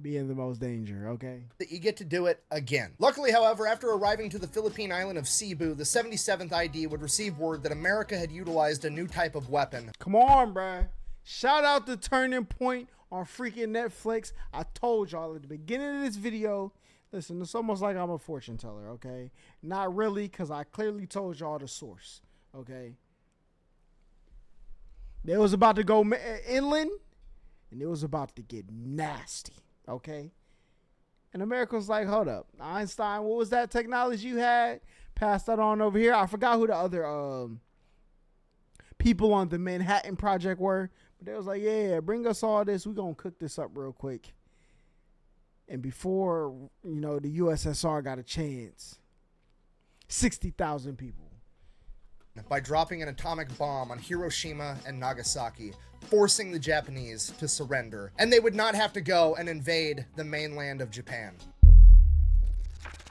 be in the most danger, okay? That you get to do it again. Luckily, however, after arriving to the Philippine island of Cebu, the 77th ID would receive word that America had utilized a new type of weapon. Come on, bruh. Shout out to Turning Point on freaking Netflix. I told y'all at the beginning of this video, listen, it's almost like I'm a fortune teller, okay? Not really, because I clearly told y'all the source, okay? They was about to go inland, and it was about to get nasty, okay? And America was like, hold up. Einstein, what was that technology you had? Pass that on over here. I forgot who the other people on the Manhattan Project were. But they was like, yeah, bring us all this. We're going to cook this up real quick. And before, you know, the USSR got a chance, 60,000 people. By dropping an atomic bomb on Hiroshima and Nagasaki, forcing the Japanese to surrender. And they would not have to go and invade the mainland of Japan.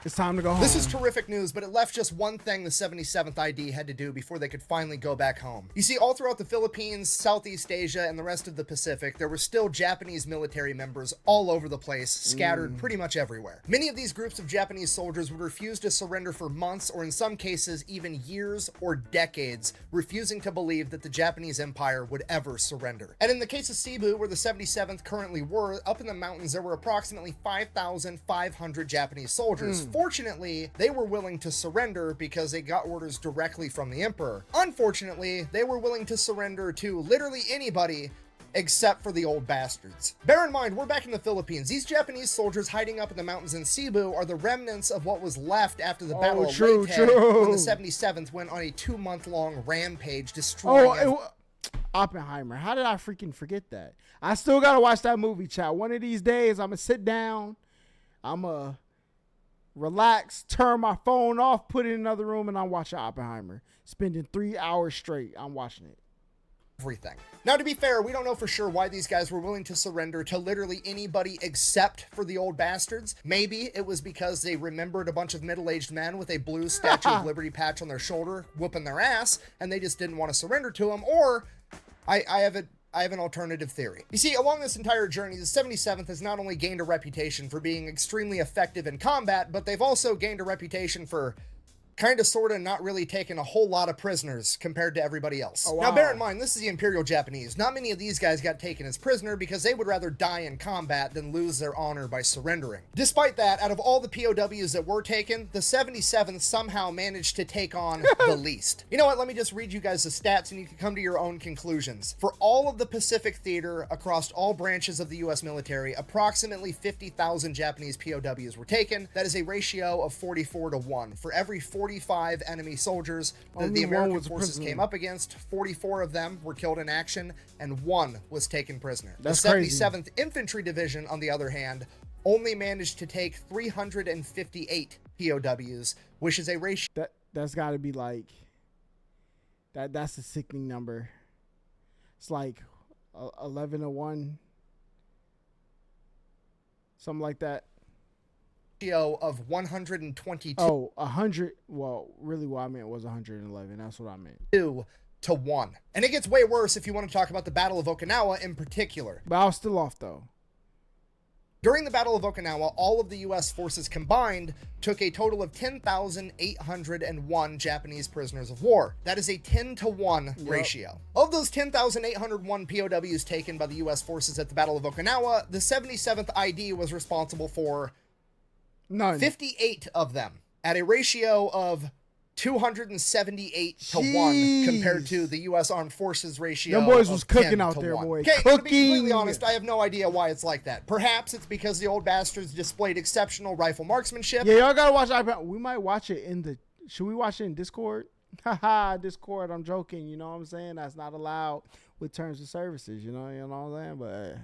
It's time to go home. This is terrific news, but it left just one thing the 77th ID had to do before they could finally go back home. You see, all throughout the Philippines, Southeast Asia, and the rest of the Pacific, there were still Japanese military members all over the place, scattered pretty much everywhere. Many of these groups of Japanese soldiers would refuse to surrender for months, or in some cases, even years or decades, refusing to believe that the Japanese Empire would ever surrender. And in the case of Cebu, where the 77th currently were, up in the mountains, there were approximately 5,500 Japanese soldiers. Fortunately, they were willing to surrender because they got orders directly from the emperor. Unfortunately, they were willing to surrender to literally anybody except for the old bastards. Bear in mind, we're back in the Philippines. These Japanese soldiers hiding up in the mountains in Cebu are the remnants of what was left after the Battle of Leyte, when the 77th went on a 2-month-long rampage, destroying Oppenheimer. How did I freaking forget that? I still got to watch that movie, chat. One of these days, I'm going to sit down. I'm going to relax, turn my phone off, put it in another room, and I'm watching Oppenheimer. Spending 3 hours straight. I'm watching it. Everything. Now, to be fair, we don't know for sure why these guys were willing to surrender to literally anybody except for the old bastards. Maybe it was because they remembered a bunch of middle-aged men with a blue Statue of Liberty patch on their shoulder whooping their ass, and they just didn't want to surrender to them. Or I have an alternative theory. You see, along this entire journey, the 77th has not only gained a reputation for being extremely effective in combat, but they've also gained a reputation for kind of sort of not really taking a whole lot of prisoners compared to everybody else. Oh, wow. Now, bear in mind, this is the Imperial Japanese. Not many of these guys got taken as prisoner because they would rather die in combat than lose their honor by surrendering. Despite that, out of all the POWs that were taken, the 77th somehow managed to take on the least. You know what? Let me just read you guys the stats and you can come to your own conclusions. For all of the Pacific Theater across all branches of the U.S. military, approximately 50,000 Japanese POWs were taken. That is a ratio of 44-1. For every 45 enemy soldiers that the American forces came up against, 44 of them were killed in action and 1 was taken prisoner. That's the 77th crazy. Infantry Division, on the other hand, only managed to take 358 POWs, which is a ratio. That's got to be like that's a sickening number. It's like 11-1, something like that. Of 122 Oh, 100. Well, really, what I meant was 111. That's what I meant. to 1. And it gets way worse if you want to talk about the Battle of Okinawa in particular. But I was still off though. During the Battle of Okinawa, all of the U.S. forces combined took a total of 10,801 Japanese prisoners of war. That is a 10-1 ratio. Of those 10,801 POWs taken by the U.S. forces at the Battle of Okinawa, the 77th ID was responsible for None. 58 of them at a ratio of 278-1 compared to the U.S. Armed Forces ratio. Them boys was of cooking 10 out to there, 1. boy. Okay, to be completely Cooking. honest, I have no idea why it's like that. Perhaps it's because the old bastards displayed exceptional rifle marksmanship. Yeah, y'all gotta watch iPad. We might watch it in the. Should we watch it in Discord? Haha, Discord. I'm joking. You know what I'm saying? That's not allowed with terms of services. You know what I'm saying? But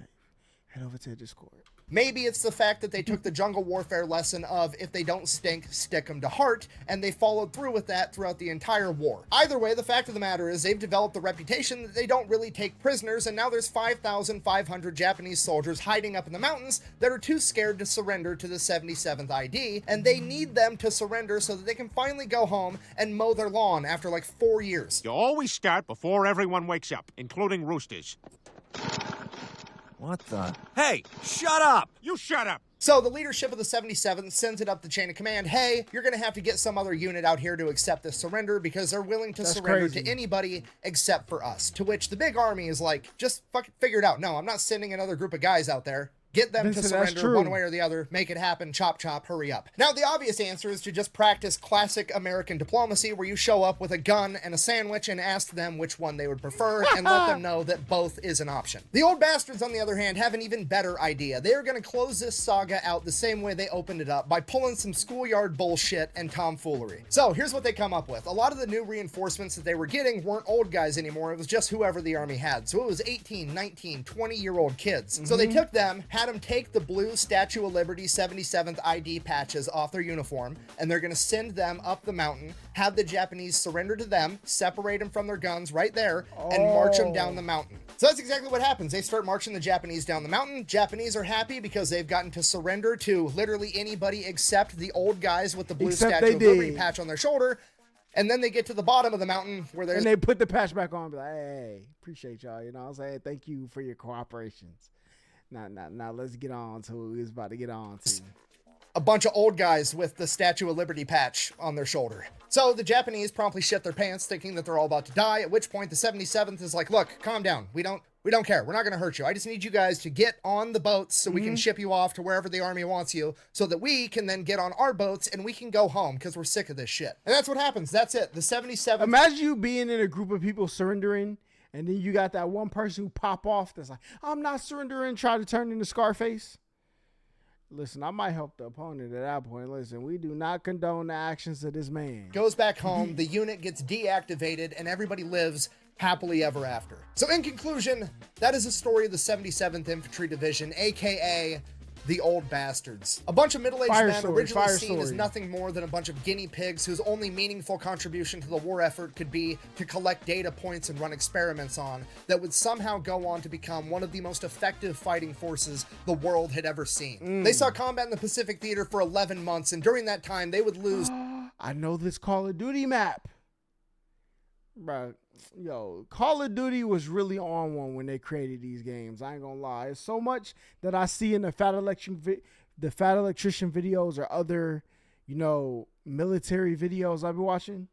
head over to Discord. Maybe it's the fact that they took the jungle warfare lesson of if they don't stink, stick them to heart, and they followed through with that throughout the entire war. Either way, the fact of the matter is they've developed the reputation that they don't really take prisoners, and now there's 5,500 Japanese soldiers hiding up in the mountains that are too scared to surrender to the 77th ID, and they need them to surrender so that they can finally go home and mow their lawn after like 4 years. You always start before everyone wakes up, including roosters. What the? Hey, shut up! You shut up! So the leadership of the 77th sends it up the chain of command. Hey, you're going to have to get some other unit out here to accept this surrender because they're willing to surrender to anybody except for us. To which the big army is like, just fucking figure it out. No, I'm not sending another group of guys out there. Get them to surrender one way or the other. Make it happen. Chop, chop. Hurry up. Now, the obvious answer is to just practice classic American diplomacy where you show up with a gun and a sandwich and ask them which one they would prefer and let them know that both is an option. The old bastards, on the other hand, have an even better idea. They are going to close this saga out the same way they opened it up by pulling some schoolyard bullshit and tomfoolery. So, here's what they come up with. A lot of the new reinforcements that they were getting weren't old guys anymore. It was just whoever the army had. So, it was 18, 19, 20-year-old kids. So, they took them, had them take the blue Statue of Liberty 77th ID patches off their uniform, and they're going to send them up the mountain, have the Japanese surrender to them, separate them from their guns right there, and march them down the mountain. So that's exactly what happens. They start marching the Japanese down the mountain. Japanese are happy because they've gotten to surrender to literally anybody except the old guys with the blue Statue of Liberty patch on their shoulder. And then they get to the bottom of the mountain where there's... And they put the patch back on and be like, hey, appreciate y'all. You know what I'm saying? Thank you for your cooperations. Now, let's get on to what we was about to get on to. A bunch of old guys with the Statue of Liberty patch on their shoulder. So the Japanese promptly shit their pants thinking that they're all about to die, at which point the 77th is like, look, calm down. We don't care. We're not going to hurt you. I just need you guys to get on the boats so we can ship you off to wherever the army wants you so that we can then get on our boats and we can go home because we're sick of this shit. And that's what happens. That's it. The 77th... Imagine you being in a group of people surrendering, and then you got that one person who pop off that's like, I'm not surrendering, try to turn into Scarface. Listen, I might help the opponent at that point. Listen, we do not condone the actions of this man. Goes back home, the unit gets deactivated, and everybody lives happily ever after. So in conclusion, that is the story of the 77th Infantry Division, aka the Old Bastards. A bunch of middle-aged men originally seen as nothing more than a bunch of guinea pigs whose only meaningful contribution to the war effort could be to collect data points and run experiments on, that would somehow go on to become one of the most effective fighting forces the world had ever seen. They saw combat in the Pacific Theater for 11 months, and during that time, they would lose... I know this Call of Duty map. Bro, yo, Call of Duty was really on one when they created these games. I ain't gonna lie. It's so much that I see in the Fat Electrician videos or other, you know, military videos I've been watching.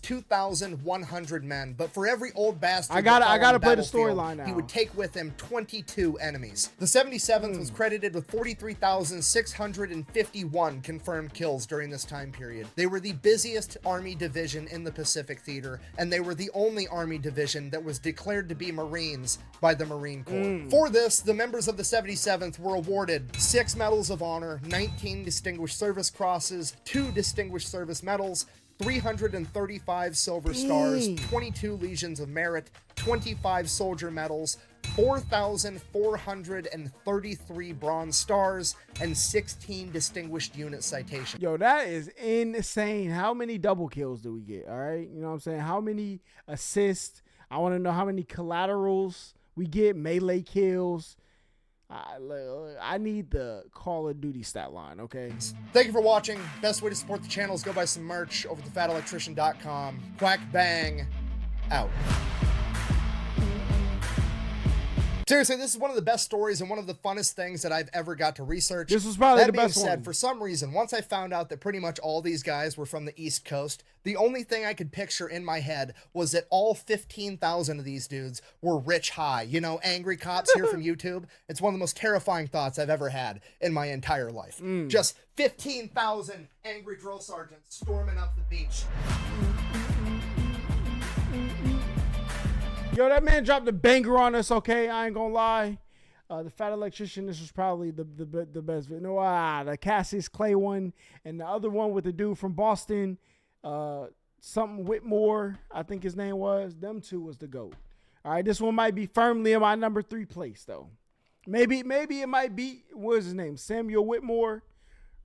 2,100 men, but for every old bastard I gotta play the storyline now. He would take with him 22 enemies. The 77th was credited with 43,651 confirmed kills during this time period. They were the busiest army division in the Pacific Theater, and they were the only army division that was declared to be Marines by the Marine Corps. For this, the members of the 77th were awarded 6 Medals of Honor, 19 Distinguished Service Crosses, 2 Distinguished Service Medals, 335 Silver Stars, 22 Legions of Merit, 25 Soldier Medals, 4,433 Bronze Stars, and 16 Distinguished Unit Citations. Yo, that is insane. How many double kills do we get? All right. You know what I'm saying? How many assists? I want to know how many collaterals we get, melee kills. I need the Call of Duty stat line, okay? Thank you for watching. Best way to support the channel is go buy some merch over at thefatelectrician.com. Quack bang, out. Seriously, this is one of the best stories and one of the funnest things that I've ever got to research. This was probably the best That being said, one. for some reason, once I found out that pretty much all these guys were from the East Coast, the only thing I could picture in my head was that all 15,000 of these dudes were rich high. You know, angry cops here from YouTube. It's one of the most terrifying thoughts I've ever had in my entire life. Just 15,000 angry drill sergeants storming up the beach. Yo, that man dropped a banger on us, okay? I ain't gonna lie. The Fat Electrician, this was probably the best. No, the Cassius Clay one, and the other one with the dude from Boston, something Whitmore, I think his name was. Them two was the GOAT. All right, this one might be firmly in my number 3 place, though. Maybe it might be, what is his name? Samuel Whitmore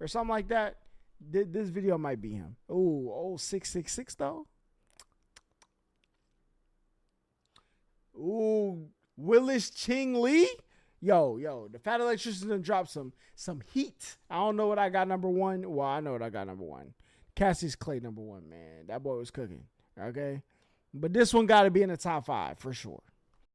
or something like that. This video might be him. Ooh, old 666, though. Ooh, Willis Ching Lee. Yo, the Fat Electrician done dropped some heat. I don't know what I got number 1. Well, I know what I got number 1. Cassius Clay number 1, man. That boy was cooking. Okay. But this one got to be in the top 5 for sure.